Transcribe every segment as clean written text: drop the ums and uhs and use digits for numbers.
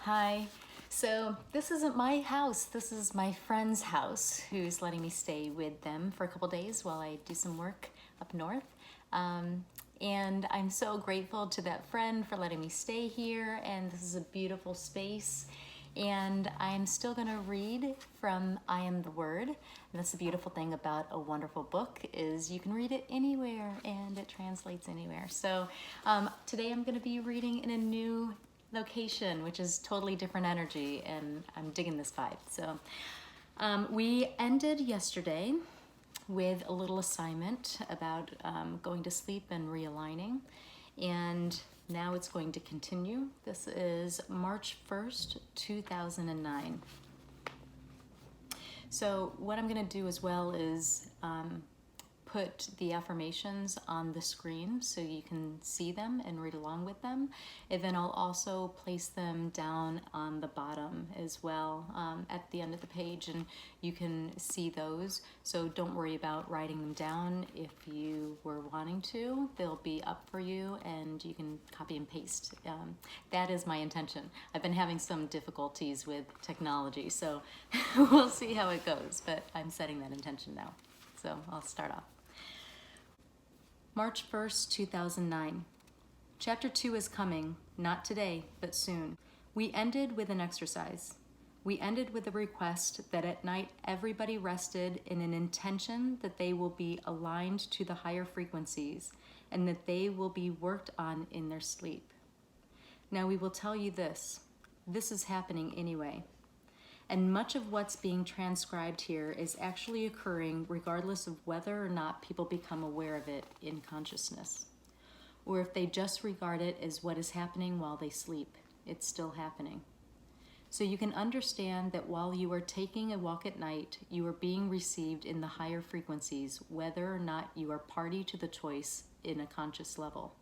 Hi. So this isn't my house. This is my friend's house who's letting me stay with them for a couple days while I do some work up north. And I'm so grateful to that friend for letting me stay here. And this is a beautiful space. And I'm still going to read from I Am the Word. And that's the beautiful thing about a wonderful book is you can read it anywhere and it translates anywhere. So today I'm going to be reading in a new location, which is totally different energy, and I'm digging this vibe. So we ended yesterday with a little assignment about going to sleep and realigning, and now it's going to continue. This is March 1st, 2009. So what I'm going to do as well is put the affirmations on the screen so you can see them and read along with them. And then I'll also place them down on the bottom as well at the end of the page, and you can see those. So don't worry about writing them down. If you were wanting to, they'll be up for you and you can copy and paste. That is my intention. I've been having some difficulties with technology, so we'll see how it goes, but I'm setting that intention now. So I'll start off. March 1st, 2009. Chapter 2 is coming, not today, but soon. We ended with an exercise. We ended with a request that at night everybody rested in an intention that they will be aligned to the higher frequencies and that they will be worked on in their sleep. Now we will tell you this. This is happening anyway. And much of what's being transcribed here is actually occurring regardless of whether or not people become aware of it in consciousness, or if they just regard it as what is happening while they sleep. It's still happening. So you can understand that while you are taking a walk at night, you are being received in the higher frequencies, whether or not you are party to the choice in a conscious level.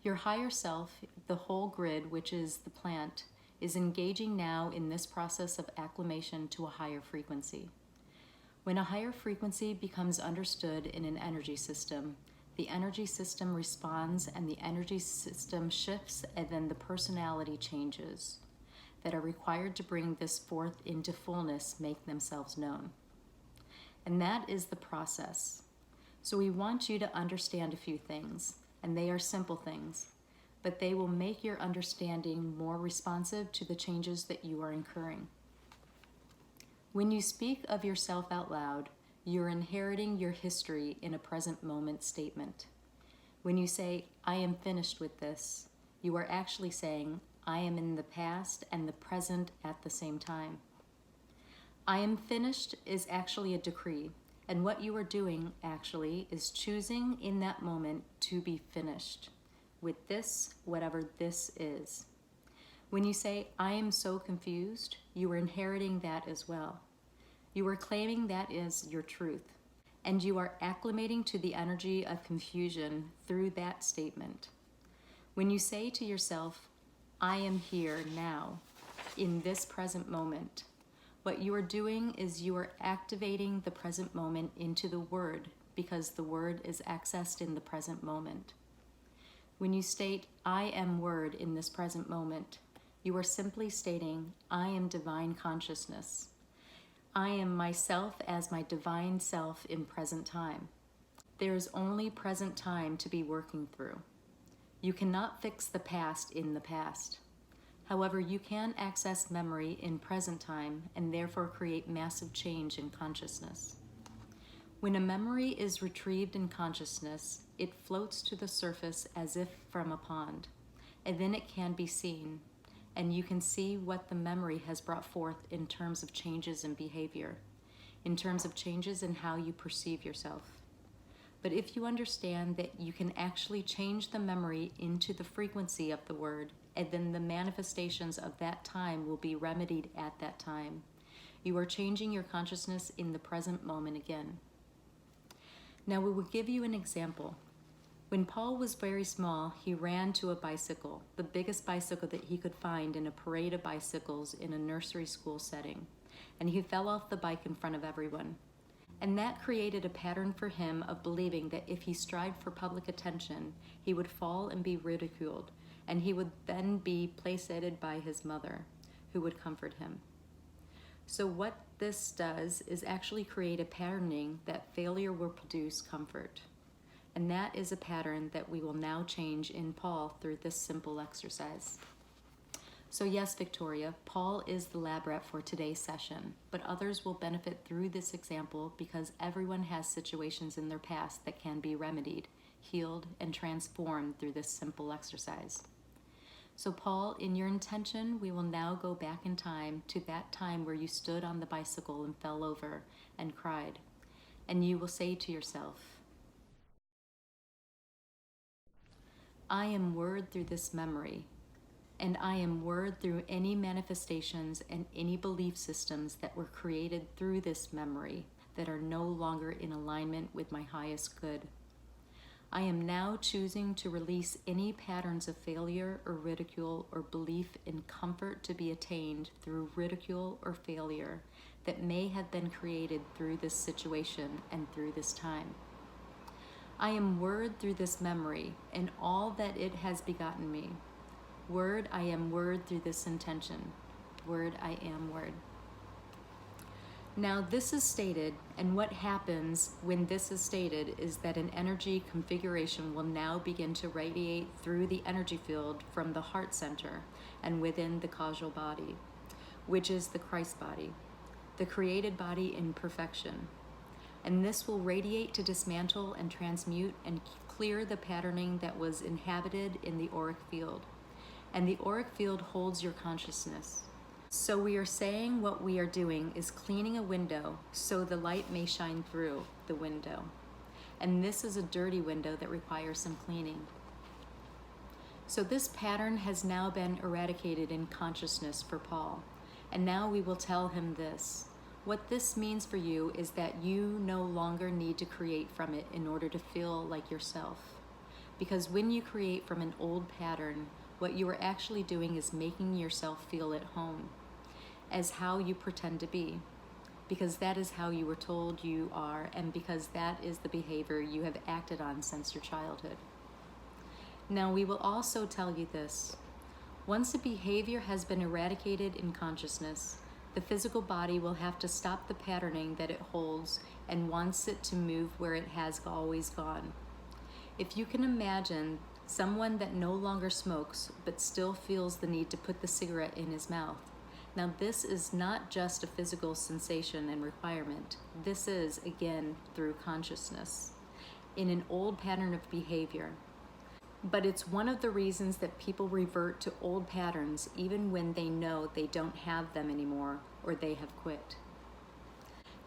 Your higher self, the whole grid, which is the plant, is engaging now in this process of acclimation to a higher frequency. When a higher frequency becomes understood in an energy system, the energy system responds and the energy system shifts, and then the personality changes that are required to bring this forth into fullness make themselves known. And that is the process. So we want you to understand a few things, and they are simple things, but they will make your understanding more responsive to the changes that you are incurring. When you speak of yourself out loud, you're inheriting your history in a present moment statement. When you say, I am finished with this, you are actually saying, I am in the past and the present at the same time. I am finished is actually a decree, and what you are doing actually is choosing in that moment to be finished with this, whatever this is. When you say, I am so confused, you are inheriting that as well. You are claiming that is your truth, and you are acclimating to the energy of confusion through that statement. When you say to yourself, I am here now, in this present moment, what you are doing is you are activating the present moment into the word, because the word is accessed in the present moment. When you state, I am word in this present moment, you are simply stating, I am divine consciousness. I am myself as my divine self in present time. There is only present time to be working through. You cannot fix the past in the past. However, you can access memory in present time and therefore create massive change in consciousness. When a memory is retrieved in consciousness, it floats to the surface as if from a pond, and then it can be seen, and you can see what the memory has brought forth in terms of changes in behavior, in terms of changes in how you perceive yourself. But if you understand that you can actually change the memory into the frequency of the word, and then the manifestations of that time will be remedied at that time, you are changing your consciousness in the present moment again. Now we will give you an example. When Paul was very small, he ran to a bicycle, the biggest bicycle that he could find in a parade of bicycles in a nursery school setting, and he fell off the bike in front of everyone. And that created a pattern for him of believing that if he strived for public attention, he would fall and be ridiculed, and he would then be placated by his mother, who would comfort him. So what this does is actually create a patterning that failure will produce comfort. And that is a pattern that we will now change in Paul through this simple exercise. So yes, Victoria, Paul is the lab rat for today's session, but others will benefit through this example because everyone has situations in their past that can be remedied, healed, and transformed through this simple exercise. So Paul, in your intention, we will now go back in time to that time where you stood on the bicycle and fell over and cried. And you will say to yourself, I am word through this memory, and I am word through any manifestations and any belief systems that were created through this memory that are no longer in alignment with my highest good. I am now choosing to release any patterns of failure or ridicule or belief in comfort to be attained through ridicule or failure that may have been created through this situation and through this time. I am word through this memory and all that it has begotten me. Word, I am word through this intention. Word, I am word. Now this is stated, and what happens when this is stated is that an energy configuration will now begin to radiate through the energy field from the heart center and within the causal body, which is the Christ body, the created body in perfection. And this will radiate to dismantle and transmute and clear the patterning that was inhabited in the auric field. And the auric field holds your consciousness. So we are saying what we are doing is cleaning a window so the light may shine through the window. And this is a dirty window that requires some cleaning. So this pattern has now been eradicated in consciousness for Paul. And now we will tell him this. What this means for you is that you no longer need to create from it in order to feel like yourself. Because when you create from an old pattern, what you are actually doing is making yourself feel at home as how you pretend to be, because that is how you were told you are, and because that is the behavior you have acted on since your childhood. Now we will also tell you this. Once a behavior has been eradicated in consciousness, the physical body will have to stop the patterning that it holds and wants it to move where it has always gone. If you can imagine someone that no longer smokes but still feels the need to put the cigarette in his mouth. Now this is not just a physical sensation and requirement. This is, again, through consciousness, in an old pattern of behavior. But it's one of the reasons that people revert to old patterns even when they know they don't have them anymore or they have quit.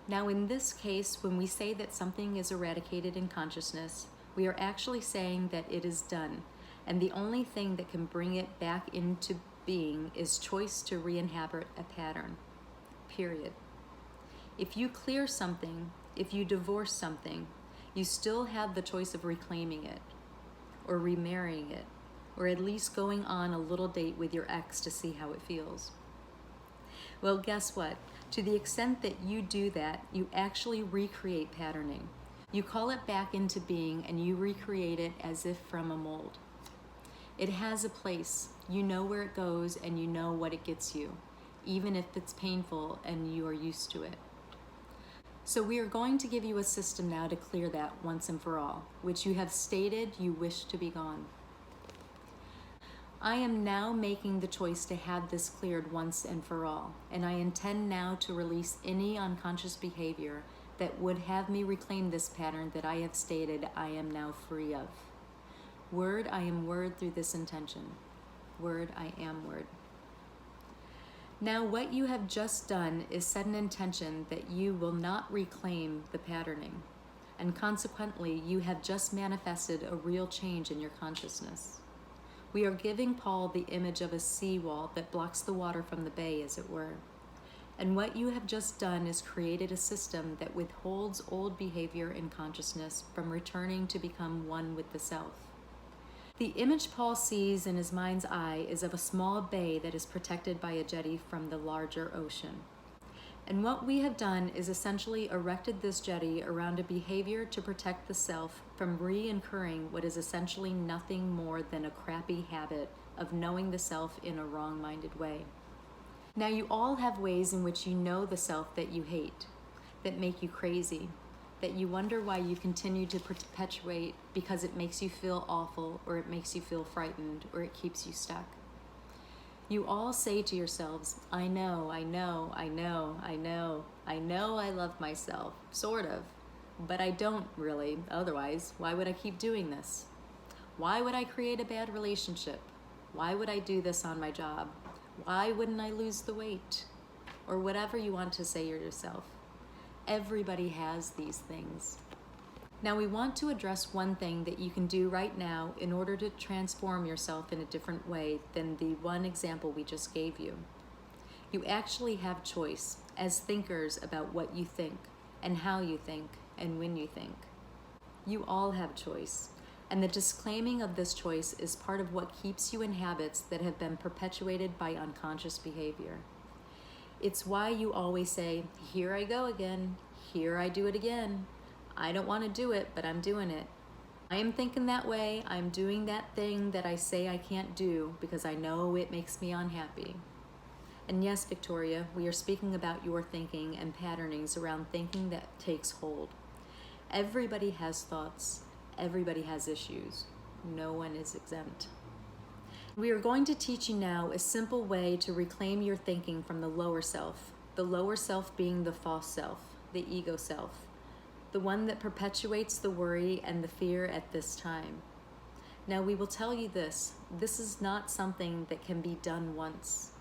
Now in this case, when we say that something is eradicated in consciousness, we are actually saying that it is done, and the only thing that can bring it back into being is choice to re-inhabit a pattern, period. If you clear something, if you divorce something, you still have the choice of reclaiming it, or remarrying it, or at least going on a little date with your ex to see how it feels. Well, guess what? To the extent that you do that, you actually recreate patterning. You call it back into being and you recreate it as if from a mold. It has a place. You know where it goes and you know what it gets you, even if it's painful and you are used to it. So we are going to give you a system now to clear that once and for all, which you have stated you wish to be gone. I am now making the choice to have this cleared once and for all, and I intend now to release any unconscious behavior that would have me reclaim this pattern that I have stated I am now free of. Word, I am word through this intention. Word, I am word. Now what you have just done is set an intention that you will not reclaim the patterning, and consequently you have just manifested a real change in your consciousness. We are giving Paul the image of a seawall that blocks the water from the bay, as it were. And what you have just done is created a system that withholds old behavior and consciousness from returning to become one with the self. The image Paul sees in his mind's eye is of a small bay that is protected by a jetty from the larger ocean. And what we have done is essentially erected this jetty around a behavior to protect the self from re-incurring what is essentially nothing more than a crappy habit of knowing the self in a wrong-minded way. Now you all have ways in which you know the self that you hate, that make you crazy, that you wonder why you continue to perpetuate because it makes you feel awful, or it makes you feel frightened, or it keeps you stuck. You all say to yourselves, I know I love myself, sort of, but I don't really, otherwise, why would I keep doing this? Why would I create a bad relationship? Why would I do this on my job? Why wouldn't I lose the weight? Or whatever you want to say to yourself. Everybody has these things. Now we want to address one thing that you can do right now in order to transform yourself in a different way than the one example we just gave you. You actually have choice as thinkers about what you think and how you think and when you think. You all have choice, and the disclaiming of this choice is part of what keeps you in habits that have been perpetuated by unconscious behavior. It's why you always say, here I go again, here I do it again. I don't want to do it, but I'm doing it. I am thinking that way, I'm doing that thing that I say I can't do because I know it makes me unhappy. And yes, Victoria, we are speaking about your thinking and patternings around thinking that takes hold. Everybody has thoughts, everybody has issues. No one is exempt. We are going to teach you now a simple way to reclaim your thinking from the lower self being the false self, the ego self, the one that perpetuates the worry and the fear at this time. Now we will tell you this is not something that can be done once.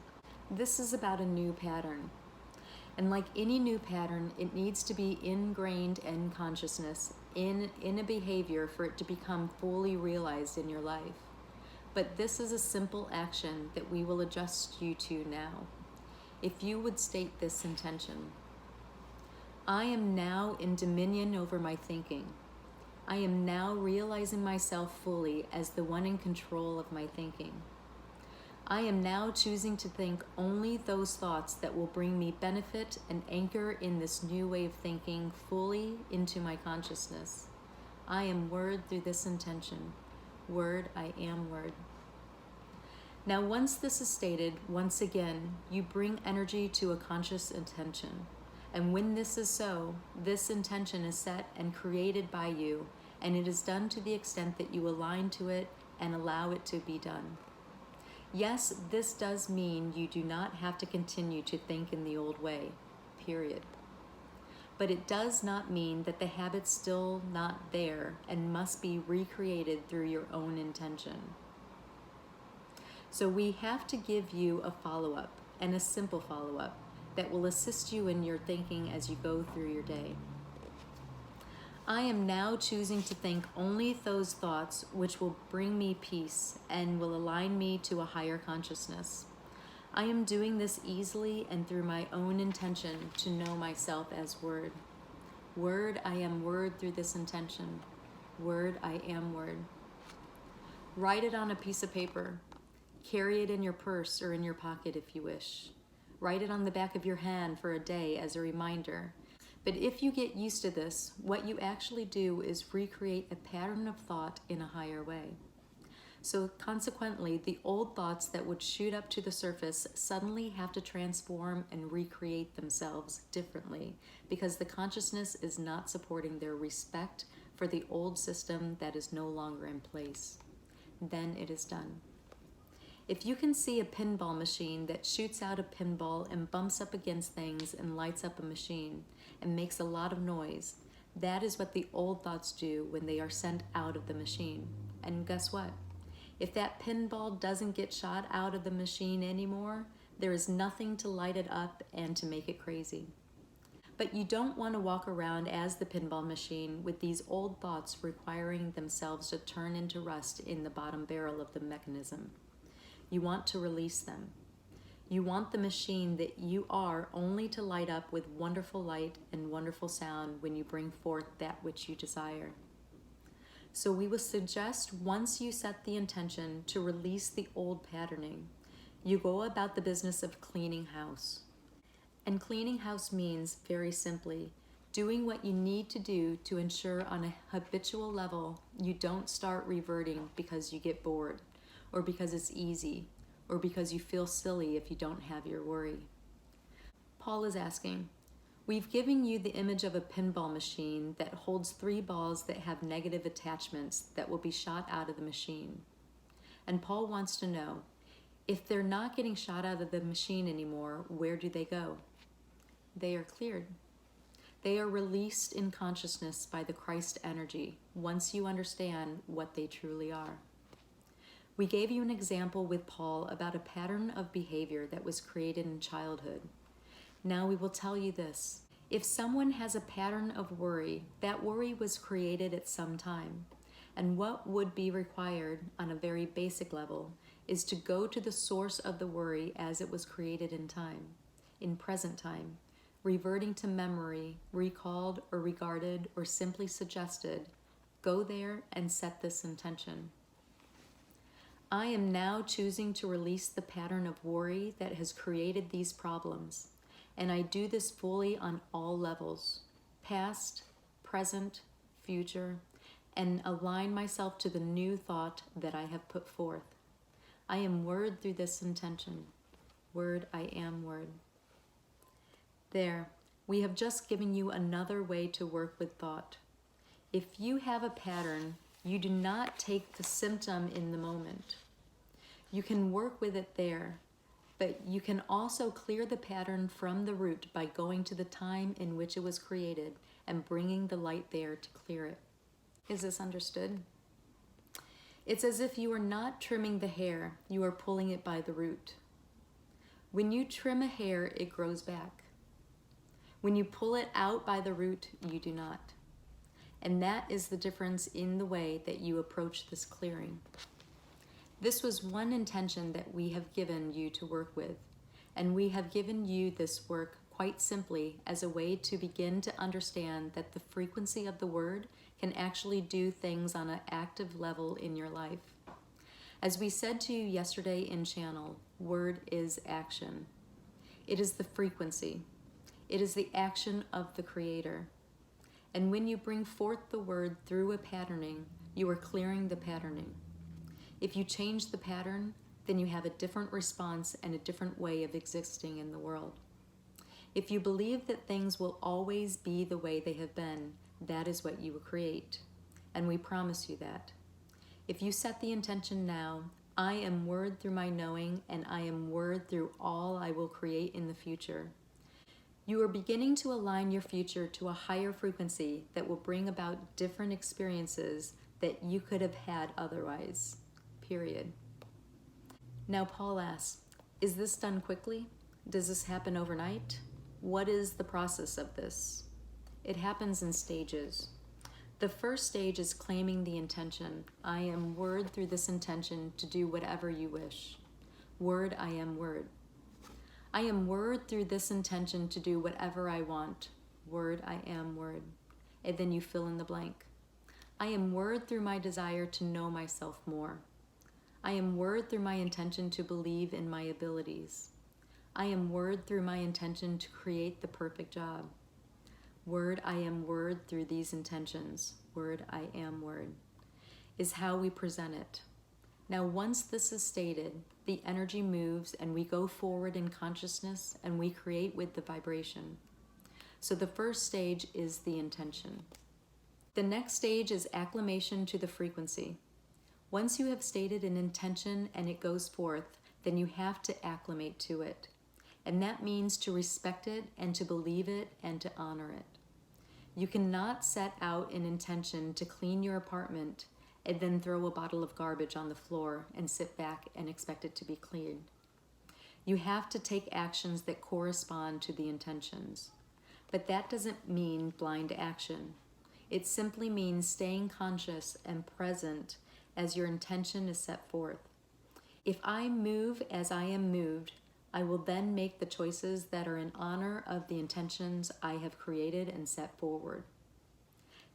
This is about a new pattern. And like any new pattern, it needs to be ingrained in consciousness, in a behavior for it to become fully realized in your life. But this is a simple action that we will adjust you to now. If you would state this intention: I am now in dominion over my thinking. I am now realizing myself fully as the one in control of my thinking. I am now choosing to think only those thoughts that will bring me benefit and anchor in this new way of thinking fully into my consciousness. I am word through this intention. Word, I am word. Now, once this is stated, once again, you bring energy to a conscious intention. And when this is so, this intention is set and created by you, and it is done to the extent that you align to it and allow it to be done. Yes, this does mean you do not have to continue to think in the old way, period. But it does not mean that the habit's still not there and must be recreated through your own intention. So we have to give you a follow-up, and a simple follow-up, that will assist you in your thinking as you go through your day. I am now choosing to think only those thoughts which will bring me peace and will align me to a higher consciousness. I am doing this easily and through my own intention to know myself as word. Word, I am word through this intention. Word, I am word. Write it on a piece of paper. Carry it in your purse or in your pocket if you wish. Write it on the back of your hand for a day as a reminder. But if you get used to this, what you actually do is recreate a pattern of thought in a higher way. So consequently, the old thoughts that would shoot up to the surface suddenly have to transform and recreate themselves differently because the consciousness is not supporting their respect for the old system that is no longer in place. Then it is done. If you can see a pinball machine that shoots out a pinball and bumps up against things and lights up a machine and makes a lot of noise, that is what the old thoughts do when they are sent out of the machine. And guess what? If that pinball doesn't get shot out of the machine anymore, there is nothing to light it up and to make it crazy. But you don't want to walk around as the pinball machine with these old thoughts requiring themselves to turn into rust in the bottom barrel of the mechanism. You want to release them. You want the machine that you are only to light up with wonderful light and wonderful sound when you bring forth that which you desire. So we will suggest once you set the intention to release the old patterning, you go about the business of cleaning house. And cleaning house means, very simply, doing what you need to do to ensure on a habitual level you don't start reverting because you get bored, or because it's easy, or because you feel silly if you don't have your worry. Paul is asking, we've given you the image of a pinball machine that holds 3 balls that have negative attachments that will be shot out of the machine. And Paul wants to know, if they're not getting shot out of the machine anymore, where do they go? They are cleared. They are released in consciousness by the Christ energy once you understand what they truly are. We gave you an example with Paul about a pattern of behavior that was created in childhood. Now we will tell you this. If someone has a pattern of worry, that worry was created at some time. And what would be required on a very basic level is to go to the source of the worry as it was created in time, in present time, reverting to memory, recalled or regarded or simply suggested. Go there and set this intention. I am now choosing to release the pattern of worry that has created these problems, and I do this fully on all levels, past, present, future, and align myself to the new thought that I have put forth. I am word through this intention. Word, I am word. There, we have just given you another way to work with thought. If you have a pattern, you do not take the symptom in the moment. You can work with it there, but you can also clear the pattern from the root by going to the time in which it was created and bringing the light there to clear it. Is this understood? It's as if you are not trimming the hair, you are pulling it by the root. When you trim a hair, it grows back. When you pull it out by the root, you do not. And that is the difference in the way that you approach this clearing. This was one intention that we have given you to work with, and we have given you this work quite simply as a way to begin to understand that the frequency of the word can actually do things on an active level in your life. As we said to you yesterday in channel, word is action. It is the frequency. It is the action of the Creator. And when you bring forth the word through a patterning, you are clearing the patterning. If you change the pattern, then you have a different response and a different way of existing in the world. If you believe that things will always be the way they have been, that is what you will create. And we promise you that. If you set the intention now, I am word through my knowing, and I am word through all I will create in the future. You are beginning to align your future to a higher frequency that will bring about different experiences that you could have had otherwise. Period. Now Paul asks, is this done quickly? Does this happen overnight? What is the process of this? It happens in stages. The first stage is claiming the intention. I am word through this intention to do whatever you wish. Word, I am word. I am word through this intention to do whatever I want. Word, I am word. And then you fill in the blank. I am word through my desire to know myself more. I am word through my intention to believe in my abilities. I am word through my intention to create the perfect job. Word, I am word through these intentions. Word, I am word, is how we present it. Now, once this is stated, the energy moves and we go forward in consciousness and we create with the vibration. So the first stage is the intention. The next stage is acclimation to the frequency. Once you have stated an intention and it goes forth, then you have to acclimate to it. And that means to respect it and to believe it and to honor it. You cannot set out an intention to clean your apartment and then throw a bottle of garbage on the floor and sit back and expect it to be cleaned. You have to take actions that correspond to the intentions. But that doesn't mean blind action. It simply means staying conscious and present as your intention is set forth. If I move as I am moved, I will then make the choices that are in honor of the intentions I have created and set forward.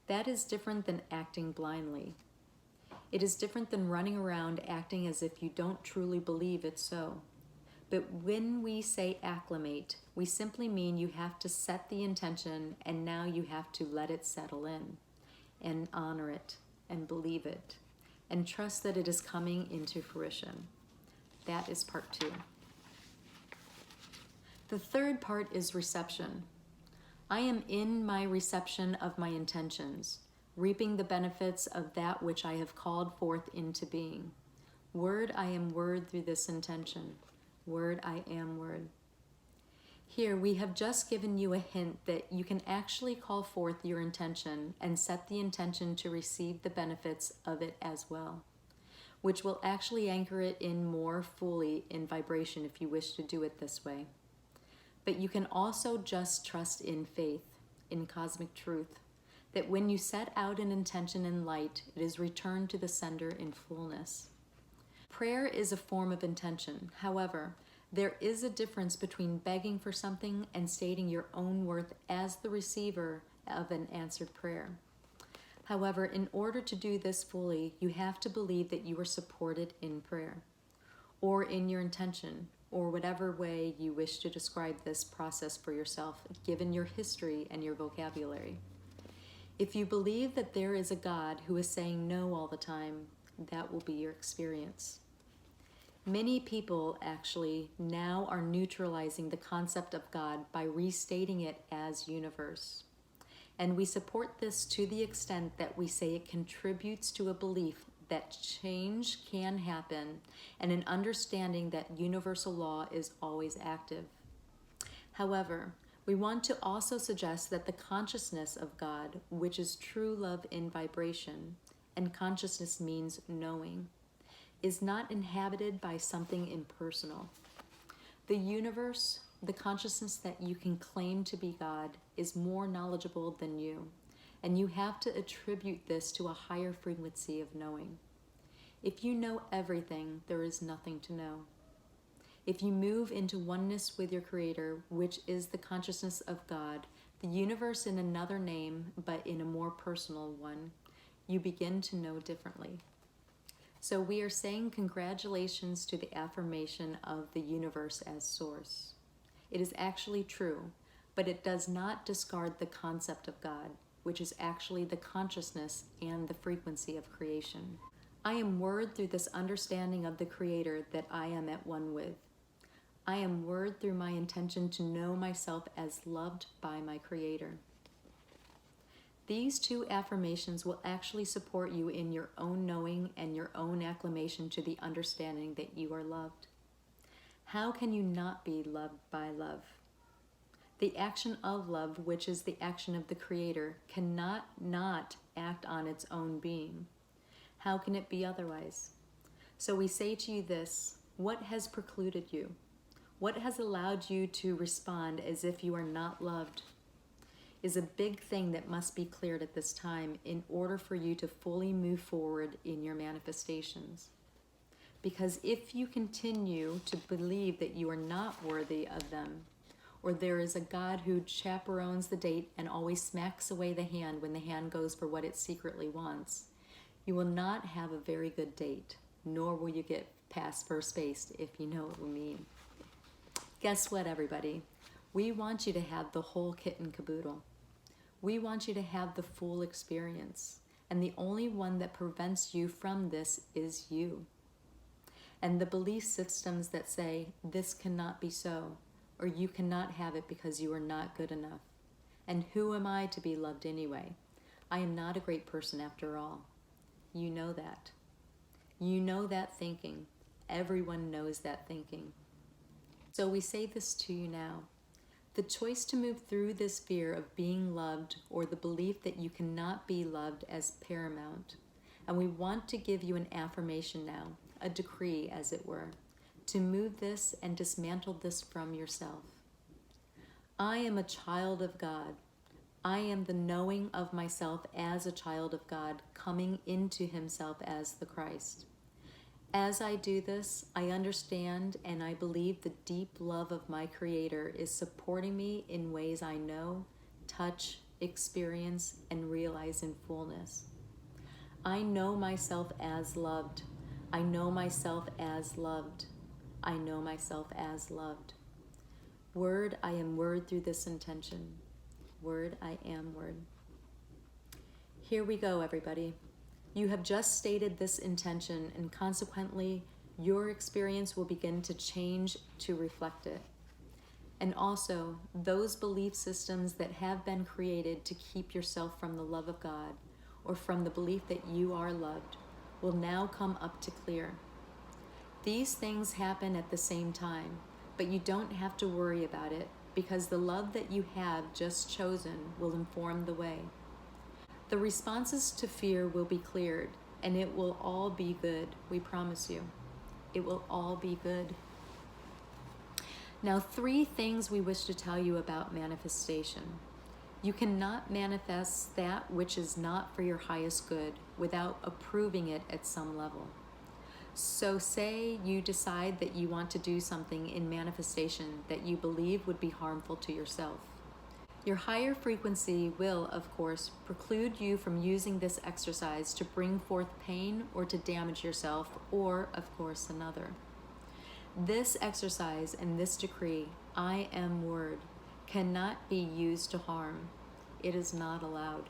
That is different than acting blindly. It is different than running around acting as if you don't truly believe it's so. But when we say acclimate, we simply mean you have to set the intention and now you have to let it settle in and honor it and believe it and trust that it is coming into fruition. That is part 2. The third part is reception. I am in my reception of my intentions, reaping the benefits of that which I have called forth into being. Word, I am word through this intention. Word, I am word. Here we have just given you a hint that you can actually call forth your intention and set the intention to receive the benefits of it as well, which will actually anchor it in more fully in vibration if you wish to do it this way. But you can also just trust in faith, in cosmic truth, that when you set out an intention in light, it is returned to the sender in fullness. Prayer is a form of intention. However, there is a difference between begging for something and stating your own worth as the receiver of an answered prayer. However, in order to do this fully, you have to believe that you are supported in prayer, or in your intention, or whatever way you wish to describe this process for yourself, given your history and your vocabulary. If you believe that there is a God who is saying no all the time, that will be your experience. Many people actually now are neutralizing the concept of God by restating it as universe. And we support this to the extent that we say it contributes to a belief that change can happen and an understanding that universal law is always active. However, we want to also suggest that the consciousness of God, which is true love in vibration, and consciousness means knowing, is not inhabited by something impersonal. The universe, the consciousness that you can claim to be God, is more knowledgeable than you, and you have to attribute this to a higher frequency of knowing. If you know everything, there is nothing to know. If you move into oneness with your Creator, which is the consciousness of God, the universe in another name, but in a more personal one, you begin to know differently. So we are saying congratulations to the affirmation of the universe as source. It is actually true, but it does not discard the concept of God, which is actually the consciousness and the frequency of creation. I am word through this understanding of the Creator that I am at one with. I am word through my intention to know myself as loved by my Creator. These 2 affirmations will actually support you in your own knowing and your own acclamation to the understanding that you are loved. How can you not be loved by love? The action of love, which is the action of the Creator, cannot not act on its own being. How can it be otherwise? So we say to you this: what has precluded you? What has allowed you to respond as if you are not loved? Is a big thing that must be cleared at this time in order for you to fully move forward in your manifestations. Because if you continue to believe that you are not worthy of them, or there is a God who chaperones the date and always smacks away the hand when the hand goes for what it secretly wants, you will not have a very good date, nor will you get past first base, if you know what we mean. Guess what, everybody? We want you to have the whole kit and caboodle. We want you to have the full experience, and the only one that prevents you from this is you. And the belief systems that say, this cannot be so, or you cannot have it because you are not good enough. And who am I to be loved anyway? I am not a great person after all. You know that. You know that thinking. Everyone knows that thinking. So we say this to you now. The choice to move through this fear of being loved, or the belief that you cannot be loved, as paramount. And we want to give you an affirmation now, a decree as it were, to move this and dismantle this from yourself. I am a child of God. I am the knowing of myself as a child of God, coming into himself as the Christ. As I do this, I understand and I believe the deep love of my Creator is supporting me in ways I know, touch, experience, and realize in fullness. I know myself as loved. I know myself as loved. I know myself as loved. Word, I am word through this intention. Word, I am word. Here we go, everybody. You have just stated this intention, and consequently, your experience will begin to change to reflect it. And also, those belief systems that have been created to keep yourself from the love of God or from the belief that you are loved will now come up to clear. These things happen at the same time, but you don't have to worry about it because the love that you have just chosen will inform the way. The responses to fear will be cleared, and it will all be good, we promise you. It will all be good. Now, 3 things we wish to tell you about manifestation. You cannot manifest that which is not for your highest good without approving it at some level. So say you decide that you want to do something in manifestation that you believe would be harmful to yourself. Your higher frequency will, of course, preclude you from using this exercise to bring forth pain or to damage yourself or, of course, another. This exercise and this decree, I am word, cannot be used to harm. It is not allowed.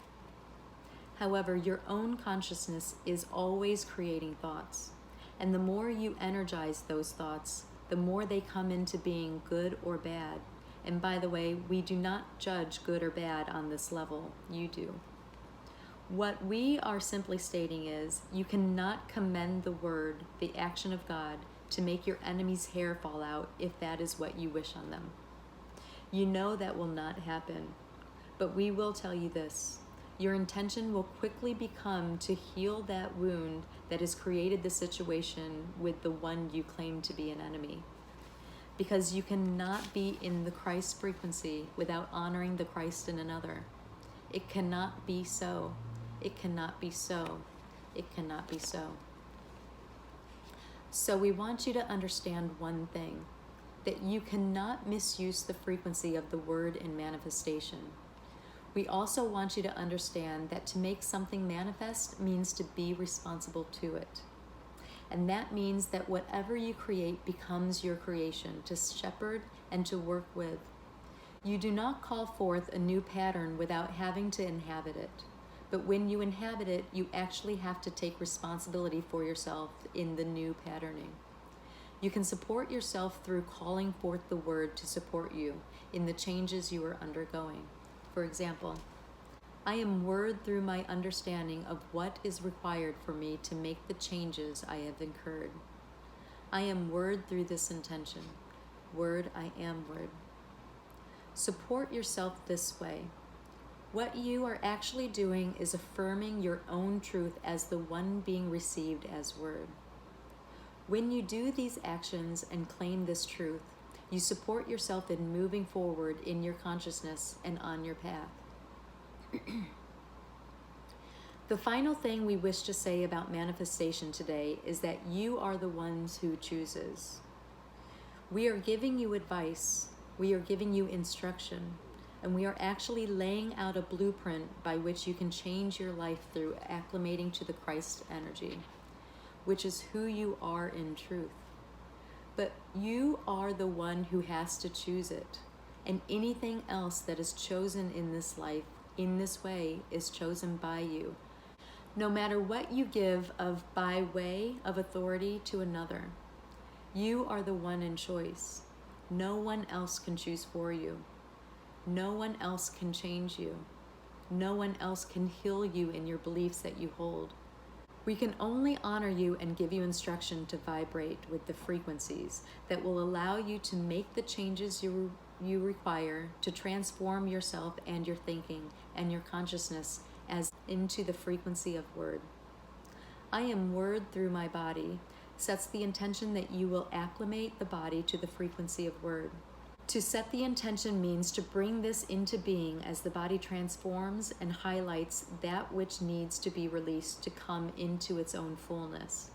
However, your own consciousness is always creating thoughts. And the more you energize those thoughts, the more they come into being good or bad. And by the way, we do not judge good or bad on this level. You do. What we are simply stating is, you cannot commend the word, the action of God, to make your enemy's hair fall out if that is what you wish on them. You know that will not happen. But we will tell you this. Your intention will quickly become to heal that wound that has created the situation with the one you claim to be an enemy. Because you cannot be in the Christ frequency without honoring the Christ in another. It cannot be so. It cannot be so. It cannot be so. So we want you to understand one thing, that you cannot misuse the frequency of the word in manifestation. We also want you to understand that to make something manifest means to be responsible to it. And that means that whatever you create becomes your creation to shepherd and to work with. You do not call forth a new pattern without having to inhabit it. But when you inhabit it, you actually have to take responsibility for yourself in the new patterning. You can support yourself through calling forth the word to support you in the changes you are undergoing. For example, I am word through my understanding of what is required for me to make the changes I have incurred. I am word through this intention. Word, I am word. Support yourself this way. What you are actually doing is affirming your own truth as the one being received as word. When you do these actions and claim this truth, you support yourself in moving forward in your consciousness and on your path. The final thing we wish to say about manifestation today is that you are the ones who chooses. We are giving you advice, we are giving you instruction, and we are actually laying out a blueprint by which you can change your life through acclimating to the Christ energy, which is who you are in truth. But you are the one who has to choose it, and anything else that is chosen in this life, in this way, is chosen by you. No matter what you give of by way of authority to another, you are the one in choice. No one else can choose for you. No one else can change you. No one else can heal you in your beliefs that you hold. We can only honor you and give you instruction to vibrate with the frequencies that will allow you to make the changes you require to transform yourself and your thinking and your consciousness as into the frequency of word. I am word through my body sets the intention that you will acclimate the body to the frequency of word. To set the intention means to bring this into being as the body transforms and highlights that which needs to be released to come into its own fullness.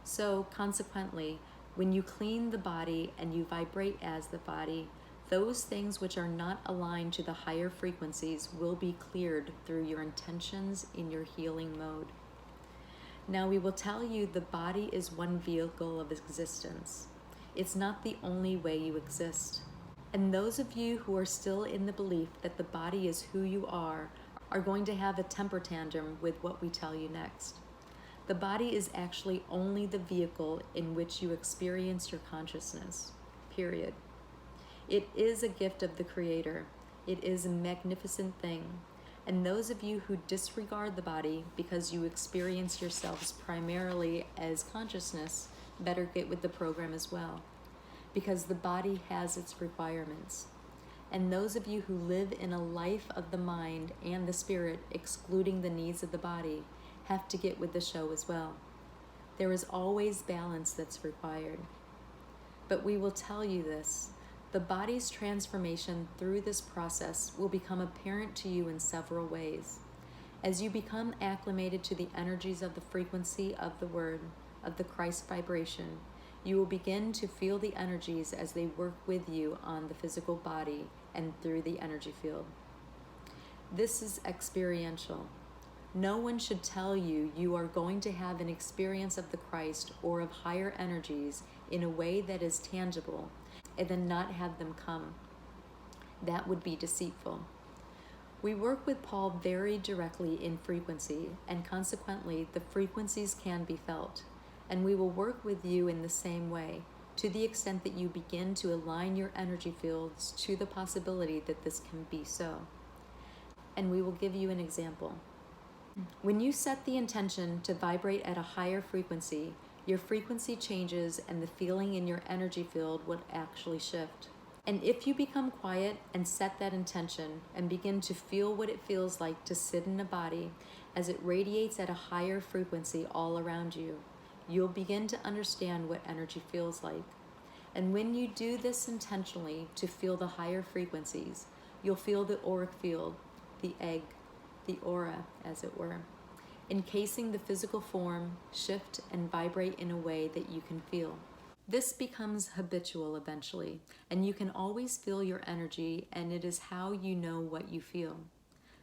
So, consequently, when you clean the body and you vibrate as the body, those things which are not aligned to the higher frequencies will be cleared through your intentions in your healing mode. Now, we will tell you the body is one vehicle of existence. It's not the only way you exist. And those of you who are still in the belief that the body is who you are going to have a temper tantrum with what we tell you next. The body is actually only the vehicle in which you experience your consciousness, period. It is a gift of the Creator. It is a magnificent thing. And those of you who disregard the body because you experience yourselves primarily as consciousness better get with the program as well, because the body has its requirements. And those of you who live in a life of the mind and the spirit, excluding the needs of the body, have to get with the show as well. There is always balance that's required. But we will tell you this: the body's transformation through this process will become apparent to you in several ways. As you become acclimated to the energies of the frequency of the Word, of the Christ vibration, you will begin to feel the energies as they work with you on the physical body and through the energy field. This is experiential. No one should tell you you are going to have an experience of the Christ or of higher energies in a way that is tangible and then not have them come. That would be deceitful. We work with Paul very directly in frequency, and consequently the frequencies can be felt. And we will work with you in the same way, to the extent that you begin to align your energy fields to the possibility that this can be so. And we will give you an example. When you set the intention to vibrate at a higher frequency, your frequency changes and the feeling in your energy field will actually shift. And if you become quiet and set that intention and begin to feel what it feels like to sit in a body as it radiates at a higher frequency all around you, you'll begin to understand what energy feels like. And when you do this intentionally to feel the higher frequencies, you'll feel the auric field, the egg, the aura, as it were, encasing the physical form, shift and vibrate in a way that you can feel. This becomes habitual eventually, and you can always feel your energy, and it is how you know what you feel.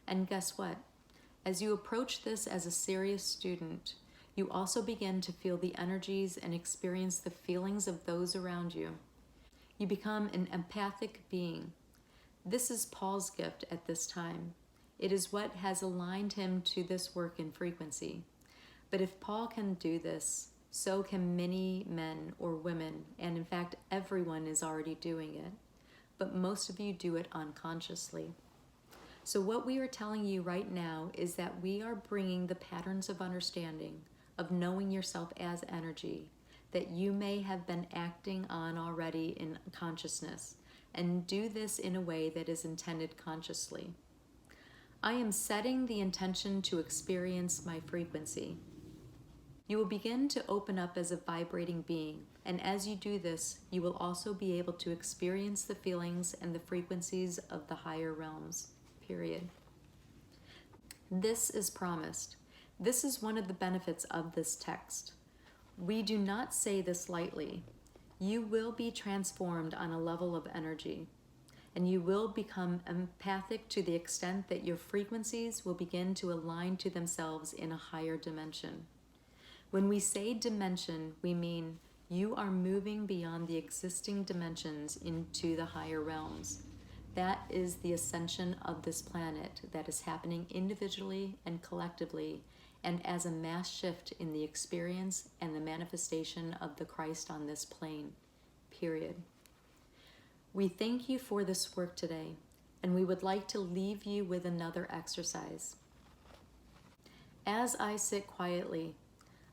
And guess what? As you approach this as a serious student, you also begin to feel the energies and experience the feelings of those around you. You become an empathic being. This is Paul's gift at this time. It is what has aligned him to this work in frequency. But if Paul can do this, so can many men or women, and in fact everyone is already doing it. But most of you do it unconsciously. So what we are telling you right now is that we are bringing the patterns of understanding, of knowing yourself as energy, that you may have been acting on already in consciousness, and do this in a way that is intended consciously. I am setting the intention to experience my frequency. You will begin to open up as a vibrating being, and as you do this, you will also be able to experience the feelings and the frequencies of the higher realms, period. This is promised. This is one of the benefits of this text. We do not say this lightly. You will be transformed on a level of energy, and you will become empathic to the extent that your frequencies will begin to align to themselves in a higher dimension. When we say dimension, we mean you are moving beyond the existing dimensions into the higher realms. That is the ascension of this planet that is happening individually and collectively, and as a mass shift in the experience and the manifestation of the Christ on this plane, period. We thank you for this work today, and we would like to leave you with another exercise. As I sit quietly,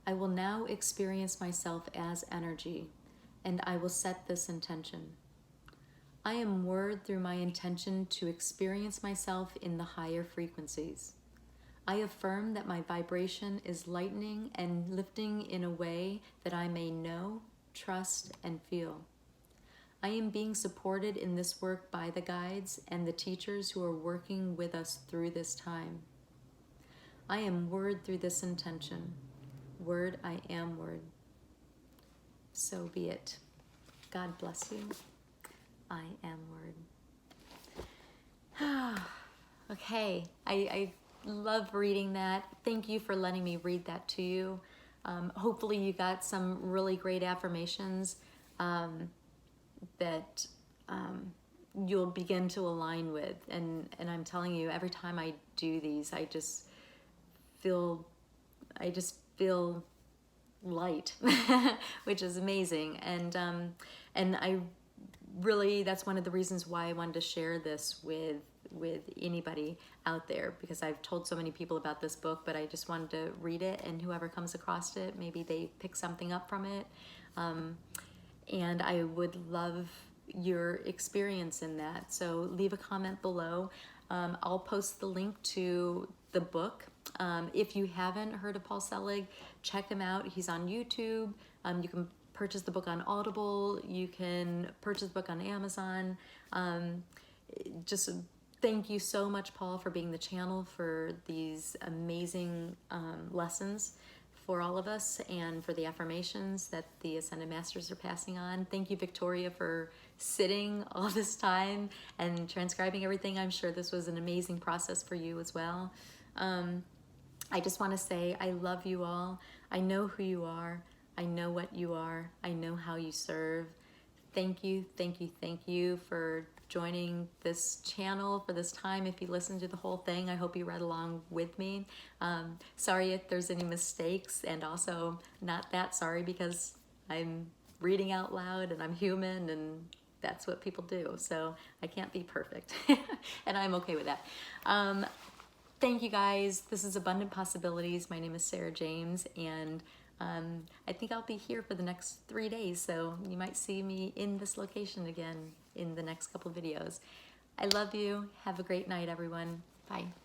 I will now experience myself as energy, and I will set this intention. I am word through my intention to experience myself in the higher frequencies. I affirm that my vibration is lightening and lifting in a way that I may know, trust, and feel. I am being supported in this work by the guides and the teachers who are working with us through this time. I am word through this intention. Word, I am word. So be it. God bless you. I am word. Okay, I love reading that. Thank you for letting me read that to you. Hopefully you got some really great affirmations that you'll begin to align with. And I'm telling you, every time I do these, I just feel light, which is amazing. And I really, that's one of the reasons why I wanted to share this with anybody out there, because I've told so many people about this book, but I just wanted to read it, and whoever comes across it, maybe they pick something up from it. And I would love your experience in that. So leave a comment below. I'll post the link to the book. If you haven't heard of Paul Selig, check him out. He's on YouTube. You can purchase the book on Audible. You can purchase the book on Amazon. Just thank you so much, Paul, for being the channel for these amazing lessons for all of us, and for the affirmations that the Ascended Masters are passing on. Thank you, Victoria, for sitting all this time and transcribing everything. I'm sure this was an amazing process for you as well. I just want to say I love you all. I know who you are. I know what you are. I know how you serve. Thank you, thank you, thank you for joining this channel for this time. If you listened to the whole thing, I hope you read along with me. Sorry if there's any mistakes, and also not that sorry because I'm reading out loud and I'm human, and that's what people do. So I can't be perfect, and I'm okay with that. Thank you guys. This is Abundant Possibilities. My name is Sarah James, and I think I'll be here for the next 3 days, so you might see me in this location again in the next couple videos. I love you. Have a great night, everyone. Bye.